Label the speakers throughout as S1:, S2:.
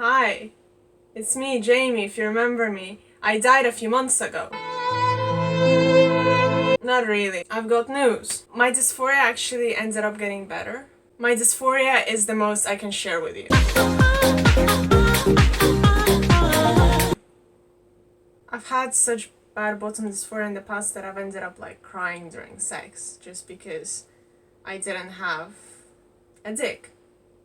S1: Hi, it's me, Jamie, if you remember me. I died a few months ago. Not really. I've got news. My dysphoria actually ended up getting better. My dysphoria is the most I can share with you. I've had such bad bottom dysphoria in the past that I've ended up like crying during sex just because I didn't have a dick.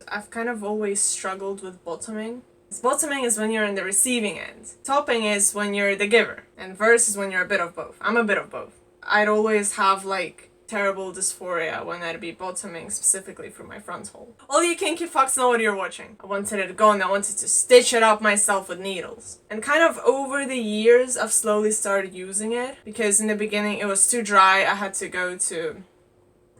S1: I've kind of always struggled with bottoming. Bottoming is when you're in the receiving end. Topping is when you're the giver. And verse is when you're a bit of both. I'm a bit of both. I'd always have like terrible dysphoria when I'd be bottoming, specifically for my front hole. All you kinky fucks know what you're watching. I wanted it gone. I wanted to stitch it up myself with needles. And kind of over the years, I've slowly started using it because in the beginning it was too dry. I had to go to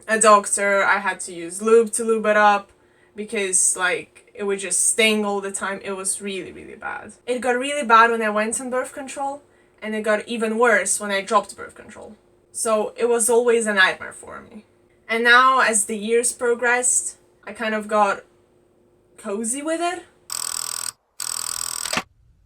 S1: a doctor. I had to use lube to lube it up because like it would just sting all the time. It was really, really bad. It got really bad when I went on birth control, and it got even worse when I dropped birth control. So it was always a nightmare for me. And now, as the years progressed, I kind of got cozy with it.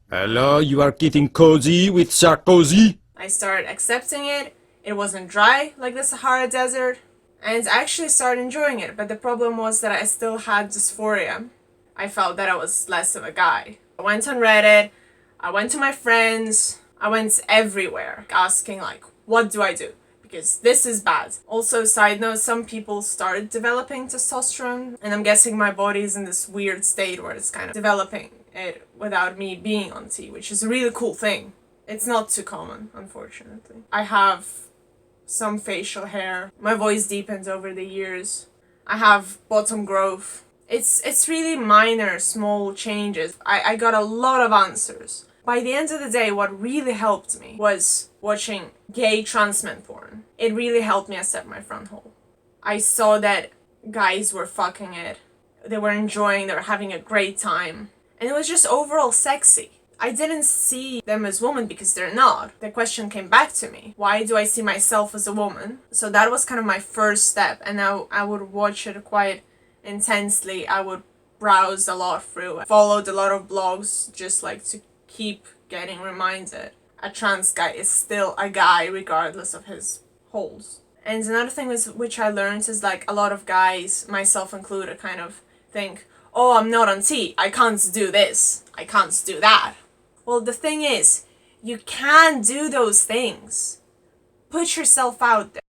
S2: Hello, you are getting cozy with Sarkozy?
S1: I started accepting it. It wasn't dry like the Sahara Desert. And I actually started enjoying it, but the problem was that I still had dysphoria. I felt that I was less of a guy. I went on Reddit, I went to my friends, I went everywhere asking like, what do I do? Because this is bad. Also, side note, some people started developing testosterone, and I'm guessing my body's in this weird state where it's kind of developing it without me being on T, which is a really cool thing. It's not too common, unfortunately. I have some facial hair. My voice deepened over the years. I have bottom growth. It's really minor, small changes. I got a lot of answers. By the end of the day, what really helped me was watching gay trans men porn. It really helped me accept my front hole. I saw that guys were fucking it. They were enjoying, they were having a great time. And it was just overall sexy. I didn't see them as women because they're not. The question came back to me. Why do I see myself as a woman? So that was kind of my first step, and now I would watch it quite intensely. I would browse a lot through it. Followed a lot of blogs just like to keep getting reminded. A trans guy is still a guy regardless of his holes. And another thing which I learned is like a lot of guys, myself included, kind of think, oh, I'm not on T. I can't do this. I can't do that. Well, the thing is, you can do those things. Put yourself out there.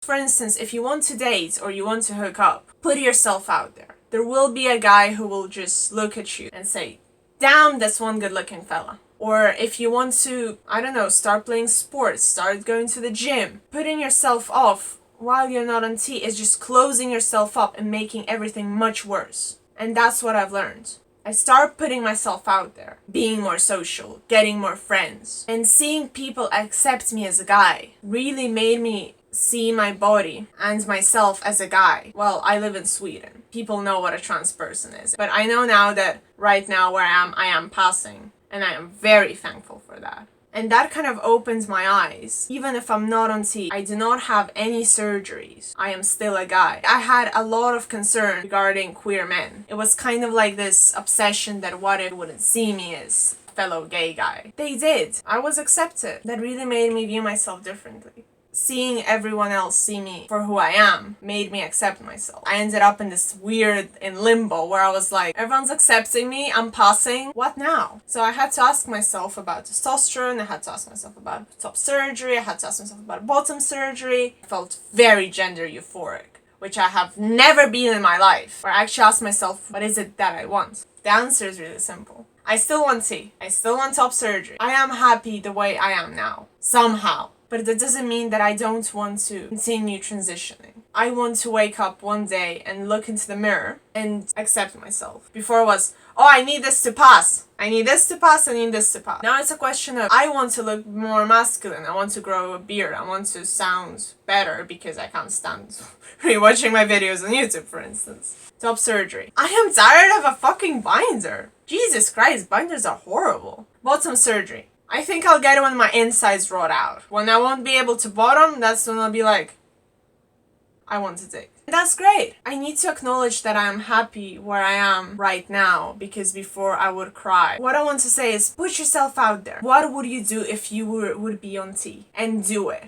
S1: For instance, if you want to date or you want to hook up, put yourself out there. There will be a guy who will just look at you and say, damn, that's one good looking fella. Or if you want to, I don't know, start playing sports, start going to the gym, putting yourself off while you're not on T is just closing yourself up and making everything much worse. And that's what I've learned. I started putting myself out there, being more social, getting more friends, and seeing people accept me as a guy really made me see my body and myself as a guy. Well, I live in Sweden. People know what a trans person is. But I know now that right now where I am passing, and I am very thankful for that. And that kind of opens my eyes. Even if I'm not on T, I do not have any surgeries. I am still a guy. I had a lot of concern regarding queer men. It was kind of like this obsession that what if they wouldn't see me as a fellow gay guy. They did. I was accepted. That really made me view myself differently. Seeing everyone else see me for who I am made me accept myself. I ended up in this weird in limbo where I was like, everyone's accepting me, I'm passing, what now? So I had to ask myself about testosterone, I had to ask myself about top surgery, I had to ask myself about bottom surgery. I felt very gender euphoric, which I have never been in my life. Where I actually asked myself, what is it that I want? The answer is really simple. I still want T. I still want top surgery. I am happy the way I am now. Somehow. But that doesn't mean that I don't want to continue transitioning. I want to wake up one day and look into the mirror and accept myself. Before it was, oh, I need this to pass. I need this to pass, I need this to pass. Now it's a question of, I want to look more masculine. I want to grow a beard. I want to sound better because I can't stand rewatching my videos on YouTube, for instance. Top surgery. I am tired of a fucking binder. Jesus Christ, binders are horrible. Bottom surgery. I think I'll get it when my insides rot out. When I won't be able to bottom, that's when I'll be like, I want to dig. That's great. I need to acknowledge that I'm happy where I am right now, because before I would cry. What I want to say is put yourself out there. What would you do if you would be on T? And do it.